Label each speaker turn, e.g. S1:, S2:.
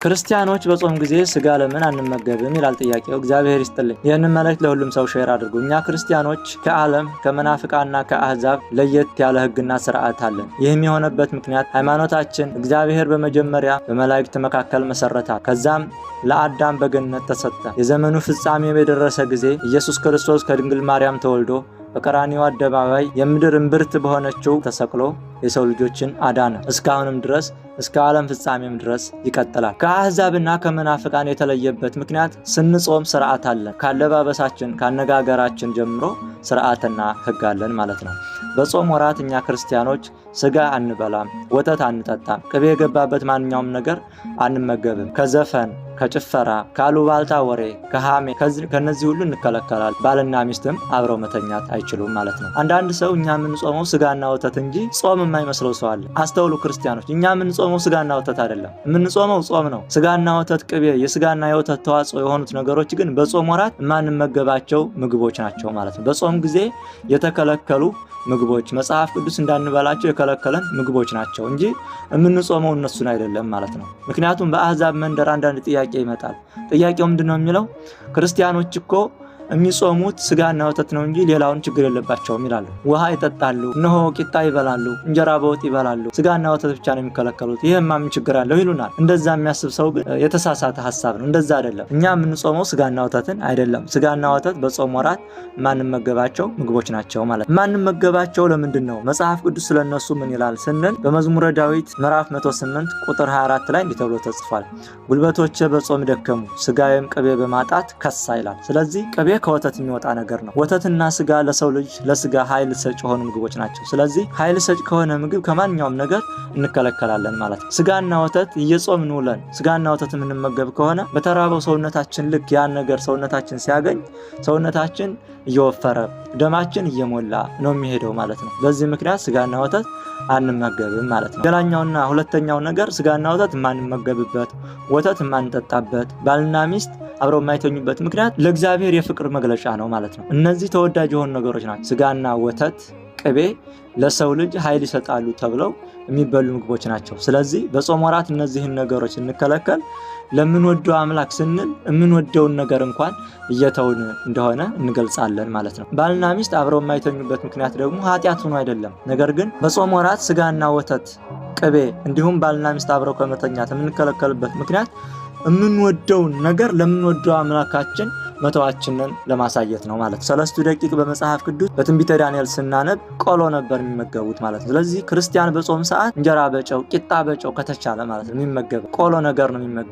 S1: ክርስቲያኖች በጾም ጊዜ ስጋ ለምን አንመገብም ይላል ጥያቄው። እግዚአብሔር ይስጥልኝ። ይህንን መልእክት ለሁሉም ሰው ሼር አድርጉ። እኛ ክርስቲያኖች ከዓለም ከመናፍቃንና ከአህዛብ ለየት ያለ ሕግና ስርዓት አለን። ይህም የሆነበት ምክንያት ሃይማኖታችን እግዚአብሔር በመጀመሪያ በመላእክት መካከል መሰረታል። ከዛም ለአዳም በገነት ተሰጠ። የዘመኑ ፍጻሜ በደረሰ ጊዜ ኢየሱስ ክርስቶስ ከድንግል ማርያም ተወልዶ በቀራንዮ አደባባይ የምድር እምብርት በሆነችው ተሰቅሎ የሰው ልጆችን አዳነ። እስካሁንም ድረስ እስከ ዓለም ፍጻሜም ድረስ ይቀጥላል። ከአህዛብና ከመናፍቃን የተለየበት ምክንያት ስንጾም ስርዓት አለን። ካለባበሳችን ካነጋገራችን ጀምሮ ስርዓትና ሕግ አለን ማለት ነው። በጾም ወራት እኛ ክርስቲያኖች ስጋ አንበላም፣ ወተት አንጠጣም፣ ቅቤ የገባበት ማንኛውም ነገር አንመገብም። ከዘፈን ከጭፈራ ካሉባልታ ወሬ ከሃሜ ከነዚህ ሁሉ እንከለከላል። ባልና ሚስትም አብረው መተኛት አይችሉም ማለት ነው። አንዳንድ ሰው እኛ የምንጾመው ስጋና ወተት እንጂ ጾም የማይመስለው ሰው አለ። አስተውሉ ክርስቲያኖች፣ እኛ የምንጾመው ስጋና ወተት አይደለም። የምንጾመው ጾም ነው። ስጋና ወተት ቅቤ፣ የስጋና የወተት ተዋጽኦ የሆኑት ነገሮች ግን በጾም ወራት የማንመገባቸው ምግቦች ናቸው ማለት ነው። በጾም ጊዜ የተከለከሉ ምግቦች መጽሐፍ ቅዱስ እንዳንበላቸው የከለከለን ምግቦች ናቸው እንጂ የምንጾመው እነሱን አይደለም ማለት ነው። ምክንያቱም በአህዛብ መንደር አንዳንድ ጥያቄ ይመጣል። ጥያቄው ምንድነው የሚለው? ክርስቲያኖች እኮ የሚጾሙት ስጋና ወተት ነው እንጂ ሌላውን ችግር የለባቸውም ይላሉ። ውሃ ይጠጣሉ፣ እነሆ ቂጣ ይበላሉ፣ እንጀራ በወጥ ይበላሉ፣ ስጋና ወተት ብቻ ነው የሚከለከሉት። ይሄማ ምን ችግር አለው ይሉናል። እንደዛ የሚያስብ ሰው ግን የተሳሳተ ሐሳብ ነው። እንደዛ አይደለም። እኛ የምንጾመው ስጋና ወተትን አይደለም። ስጋና ወተት በጾም ወራት ማንመገባቸው ምግቦች ናቸው ማለት ነው። ማንመገባቸው ለምንድን ነው? መጽሐፍ ቅዱስ ስለነሱ ምን ይላል ስንል በመዝሙረ ዳዊት ምዕራፍ 108 ቁጥር 24 ላይ እንዲህ ተብሎ ተጽፏል። ጉልበቶቼ በጾም ደከሙ፣ ስጋዬም ቅቤ በማጣት ከሳ ይላል። ስለዚህ ቅቤ ከወተት የሚወጣ ነገር ነው። ወተትና ስጋ ለሰው ልጅ ለስጋ ኃይል ሰጭ የሆኑ ምግቦች ናቸው። ስለዚህ ኃይል ሰጭ ከሆነ ምግብ ከማንኛውም ነገር እንከለከላለን ማለት ነው። ስጋና ወተት እየጾምን ውለን ስጋና ወተት የምንመገብ ከሆነ በተራበው ሰውነታችን ልክ ያን ነገር ሰውነታችን ሲያገኝ ሰውነታችን እየወፈረ ደማችን እየሞላ ነው የሚሄደው ማለት ነው። በዚህ ምክንያት ስጋና ወተት አንመገብም ማለት ነው። ሌላኛውና ሁለተኛው ነገር ስጋና ወተት የማንመገብበት ወተት የማንጠጣበት ባልና ሚስት አብረው የማይተኙበት ምክንያት ለእግዚአብሔር የፍቅር መግለጫ ነው ማለት ነው። እነዚህ ተወዳጅ የሆኑ ነገሮች ናቸው። ስጋና ወተት ቅቤ ለሰው ልጅ ኃይል ይሰጣሉ ተብለው የሚበሉ ምግቦች ናቸው። ስለዚህ በጾም ወራት እነዚህን ነገሮች እንከለከል። ለምንወደው አምላክ ስንል የምንወደውን ነገር እንኳን እየተውን እንደሆነ እንገልጻለን ማለት ነው። ባልና ሚስት አብረው የማይተኙበት ምክንያት ደግሞ ኃጢአት ሆኖ አይደለም። ነገር ግን በጾም ወራት ስጋና ወተት ቅቤ እንዲሁም ባልና ሚስት አብረው ከመተኛት የምንከለከልበት ምክንያት የምንወደውን ነገር ለምንወደው አምላካችን መተዋችንን ለማሳየት ነው ማለት ነው። 3 ደቂቅ በመጽሐፍ ቅዱስ በትንቢተ ዳንኤል ስናነብ ቆሎ ነበር የሚመገቡት ማለት ነው። ስለዚህ ክርስቲያን በጾም ሰዓት እንጀራ በጨው ቂጣ በጨው ከተቻለ ማለት ነው የሚመገበው ቆሎ ነገር ነው የሚመገበው።